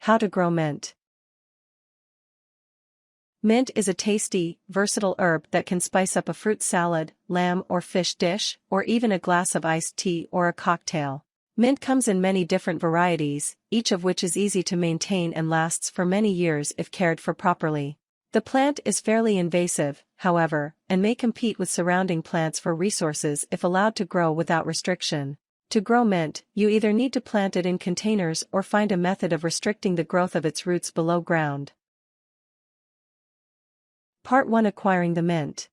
How to grow mint. Mint is a tasty, versatile herb that can spice up a fruit salad, lamb or fish dish, or even a glass of iced tea or a cocktail. Mint comes in many different varieties, each of which is easy to maintain and lasts for many years if cared for properly. The plant is fairly invasive, however, and may compete with surrounding plants for resources if allowed to grow without restriction. To grow mint, you either need to plant it in containers or find a method of restricting the growth of its roots below ground. Part 1: Acquiring the mint.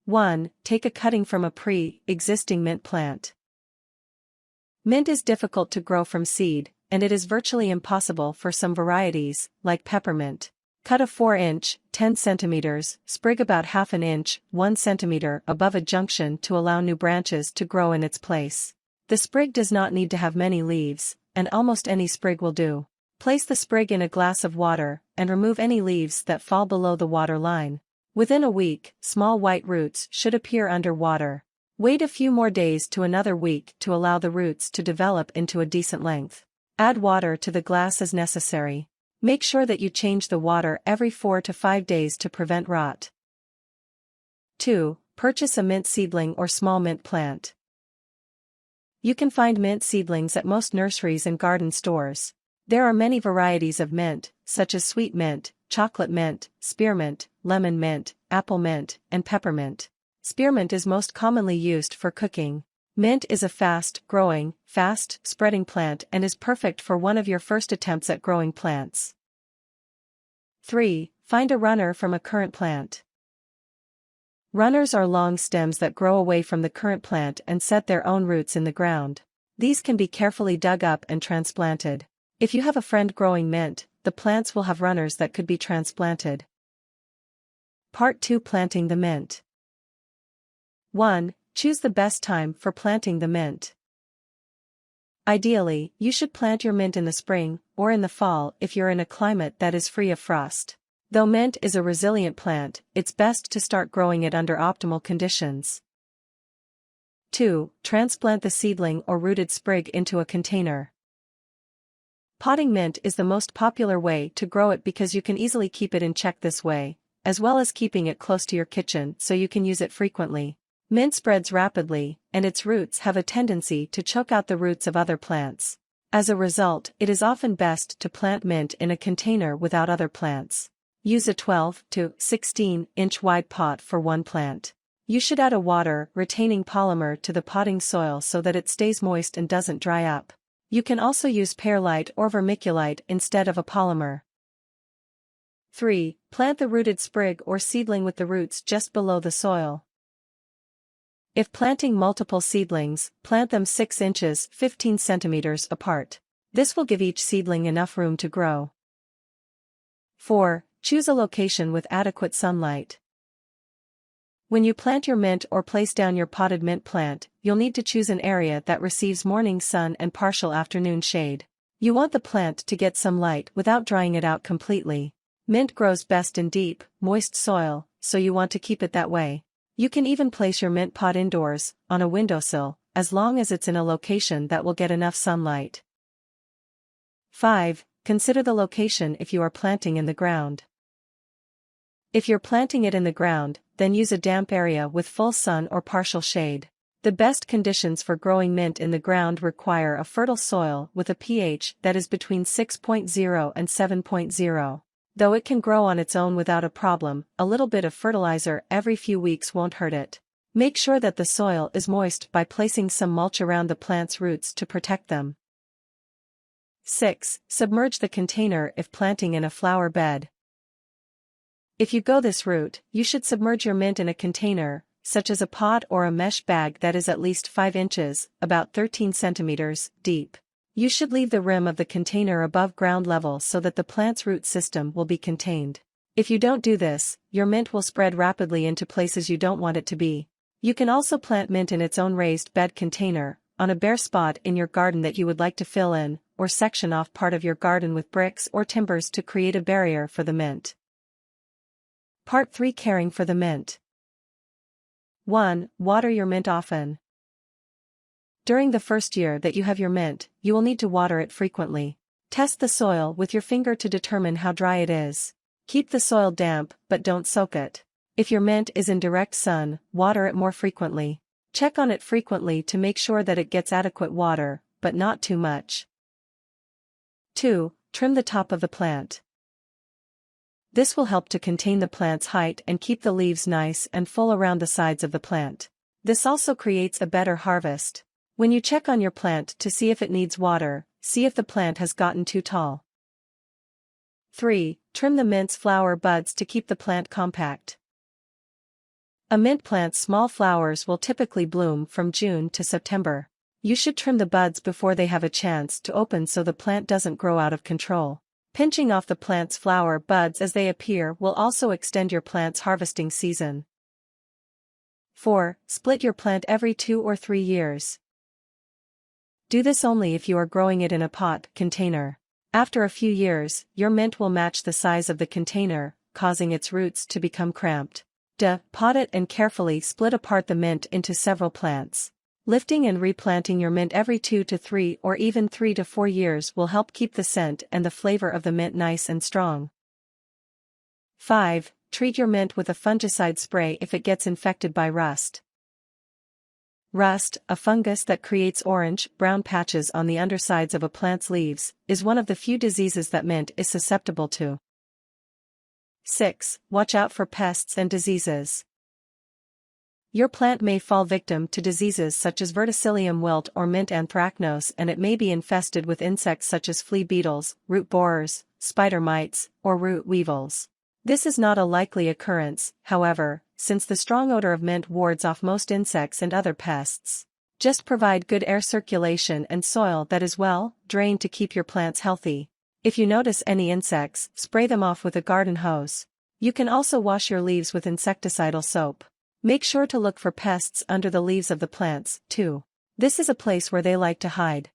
1. Take a cutting from a pre-existing mint plant. Mint is difficult to grow from seed, and it is virtually impossible for some varieties, like peppermint. Cut a 4-inch, 10 cm, sprig about half an inch, 1 cm above a junction to allow new branches to grow in its place. The sprig does not need to have many leaves, and almost any sprig will do. Place the sprig in a glass of water, and remove any leaves that fall below the water line. Within a week, small white roots should appear under water. Wait a few more days to another week to allow the roots to develop into a decent length. Add water to the glass as necessary. Make sure that you change the water every 4 to 5 days to prevent rot. 2. Purchase a mint seedling or small mint plant. You can find mint seedlings at most nurseries and garden stores. There are many varieties of mint, such as sweet mint, chocolate mint, spearmint, lemon mint, apple mint, and peppermint. Spearmint is most commonly used for cooking. Mint is a fast-growing, fast-spreading plant and is perfect for one of your first attempts at growing plants. 3. Find a runner from a current plant. Runners are long stems that grow away from the current plant and set their own roots in the ground. These can be carefully dug up and transplanted. If you have a friend growing mint, the plants will have runners that could be transplanted. Part 2: Planting the mint. 1. Choose the best time for planting the mint. Ideally, you should plant your mint in the spring, or in the fall if you're in a climate that is free of frost. Though mint is a resilient plant, it's best to start growing it under optimal conditions. 2. Transplant the seedling or rooted sprig into a container. Potting mint is the most popular way to grow it because you can easily keep it in check this way, as well as keeping it close to your kitchen so you can use it frequently. Mint spreads rapidly, and its roots have a tendency to choke out the roots of other plants. As a result, it is often best to plant mint in a container without other plants. Use a 12 to 16-inch wide pot for one plant. You should add a water-retaining polymer to the potting soil so that it stays moist and doesn't dry up. You can also use perlite or vermiculite instead of a polymer. 3. Plant the rooted sprig or seedling with the roots just below the soil. If planting multiple seedlings, plant them 6 inches 15 centimeters apart. This will give each seedling enough room to grow. 4. Choose a location with adequate sunlight. When you plant your mint or place down your potted mint plant, you'll need to choose an area that receives morning sun and partial afternoon shade. You want the plant to get some light without drying it out completely. Mint grows best in deep, moist soil, so you want to keep it that way. You can even place your mint pot indoors, on a windowsill, as long as it's in a location that will get enough sunlight. 5. Consider the location if you are planting in the ground. If you're planting it in the ground, then use a damp area with full sun or partial shade. The best conditions for growing mint in the ground require a fertile soil with a pH that is between 6.0 and 7.0. Though it can grow on its own without a problem, a little bit of fertilizer every few weeks won't hurt it. Make sure that the soil is moist by placing some mulch around the plant's roots to protect them. 6. Submerge the container if planting in a flower bed. If you go this route, you should submerge your mint in a container, such as a pot or a mesh bag that is at least 5 inches, about 13 centimeters, deep. You should leave the rim of the container above ground level so that the plant's root system will be contained. If you don't do this, your mint will spread rapidly into places you don't want it to be. You can also plant mint in its own raised bed container, on a bare spot in your garden that you would like to fill in, or section off part of your garden with bricks or timbers to create a barrier for the mint. Part 3: Caring for the mint. 1. Water your mint often. During the first year that you have your mint, you will need to water it frequently. Test the soil with your finger to determine how dry it is. Keep the soil damp, but don't soak it. If your mint is in direct sun, water it more frequently. Check on it frequently to make sure that it gets adequate water, but not too much. 2. Trim the top of the plant. This will help to contain the plant's height and keep the leaves nice and full around the sides of the plant. This also creates a better harvest. When you check on your plant to see if it needs water, see if the plant has gotten too tall. 3. Trim the mint's flower buds to keep the plant compact. A mint plant's small flowers will typically bloom from June to September. You should trim the buds before they have a chance to open so the plant doesn't grow out of control. Pinching off the plant's flower buds as they appear will also extend your plant's harvesting season. 4. Split your plant every 2 or 3 years. Do this only if you are growing it in a pot container. After a few years, your mint will match the size of the container, causing its roots to become cramped. Pot it and carefully split apart the mint into several plants. Lifting and replanting your mint every 2 to 3 or even 3 to 4 years will help keep the scent and the flavor of the mint nice and strong. 5. Treat your mint with a fungicide spray if it gets infected by rust. Rust, a fungus that creates orange-brown patches on the undersides of a plant's leaves, is one of the few diseases that mint is susceptible to. 6. Watch out for pests and diseases. Your plant may fall victim to diseases such as verticillium wilt or mint anthracnose, and it may be infested with insects such as flea beetles, root borers, spider mites, or root weevils. This is not a likely occurrence, however, since the strong odor of mint wards off most insects and other pests. Just provide good air circulation and soil that is well drained to keep your plants healthy. If you notice any insects, spray them off with a garden hose. You can also wash your leaves with insecticidal soap. Make sure to look for pests under the leaves of the plants, too. This is a place where they like to hide.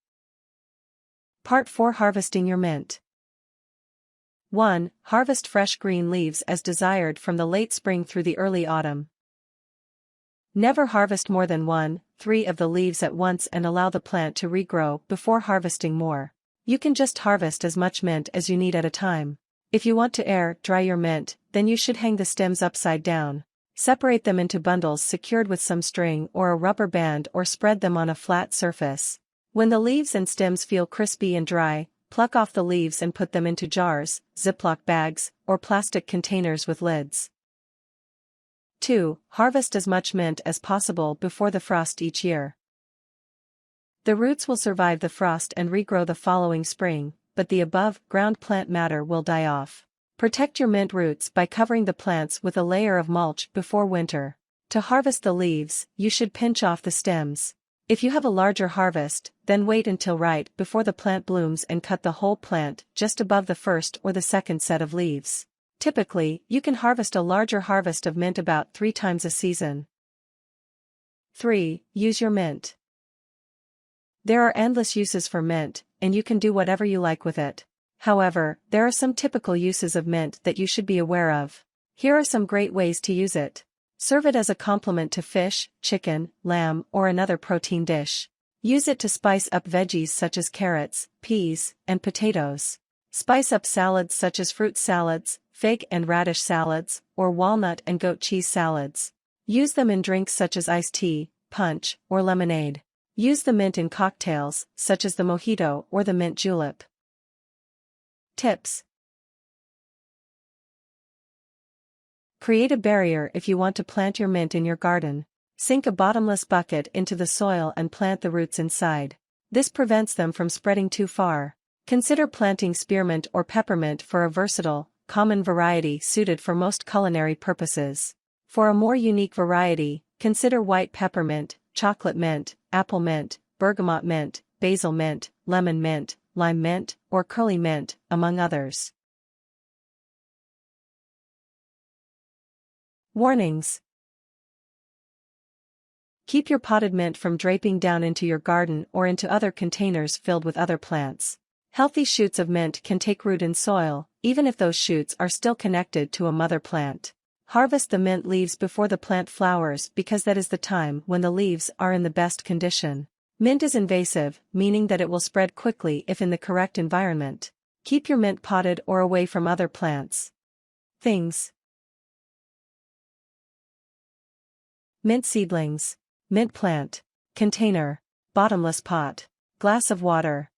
Part 4. Harvesting your mint. 1. Harvest fresh green leaves as desired from the late spring through the early autumn. Never harvest more than 1/3 of the leaves at once and allow the plant to regrow before harvesting more. You can just harvest as much mint as you need at a time. If you want to air dry your mint, then you should hang the stems upside down. Separate them into bundles secured with some string or a rubber band or spread them on a flat surface. When the leaves and stems feel crispy and dry, pluck off the leaves and put them into jars, Ziploc bags, or plastic containers with lids. 2. Harvest as much mint as possible before the frost each year. The roots will survive the frost and regrow the following spring, but the above-ground plant matter will die off. Protect your mint roots by covering the plants with a layer of mulch before winter. To harvest the leaves, you should pinch off the stems. If you have a larger harvest, then wait until right before the plant blooms and cut the whole plant just above the first or the second set of leaves. Typically, you can harvest a larger harvest of mint about 3 times a season. 3. Use your mint. There are endless uses for mint, and you can do whatever you like with it. However, there are some typical uses of mint that you should be aware of. Here are some great ways to use it. Serve it as a complement to fish, chicken, lamb, or another protein dish. Use it to spice up veggies such as carrots, peas, and potatoes. Spice up salads such as fruit salads, fig and radish salads, or walnut and goat cheese salads. Use them in drinks such as iced tea, punch, or lemonade. Use the mint in cocktails, such as the mojito or the mint julep. Tips. Create a barrier if you want to plant your mint in your garden. Sink a bottomless bucket into the soil and plant the roots inside. This prevents them from spreading too far. Consider planting spearmint or peppermint for a versatile, common variety suited for most culinary purposes. For a more unique variety, consider white peppermint, chocolate mint, apple mint, bergamot mint, basil mint, lemon mint, lime mint, or curly mint, among others. Warnings. Keep your potted mint from draping down into your garden or into other containers filled with other plants. Healthy shoots of mint can take root in soil, even if those shoots are still connected to a mother plant. Harvest the mint leaves before the plant flowers because that is the time when the leaves are in the best condition. Mint is invasive, meaning that it will spread quickly if in the correct environment. Keep your mint potted or away from other plants. Things. Mint seedlings. Mint plant. Container. Bottomless pot. Glass of water.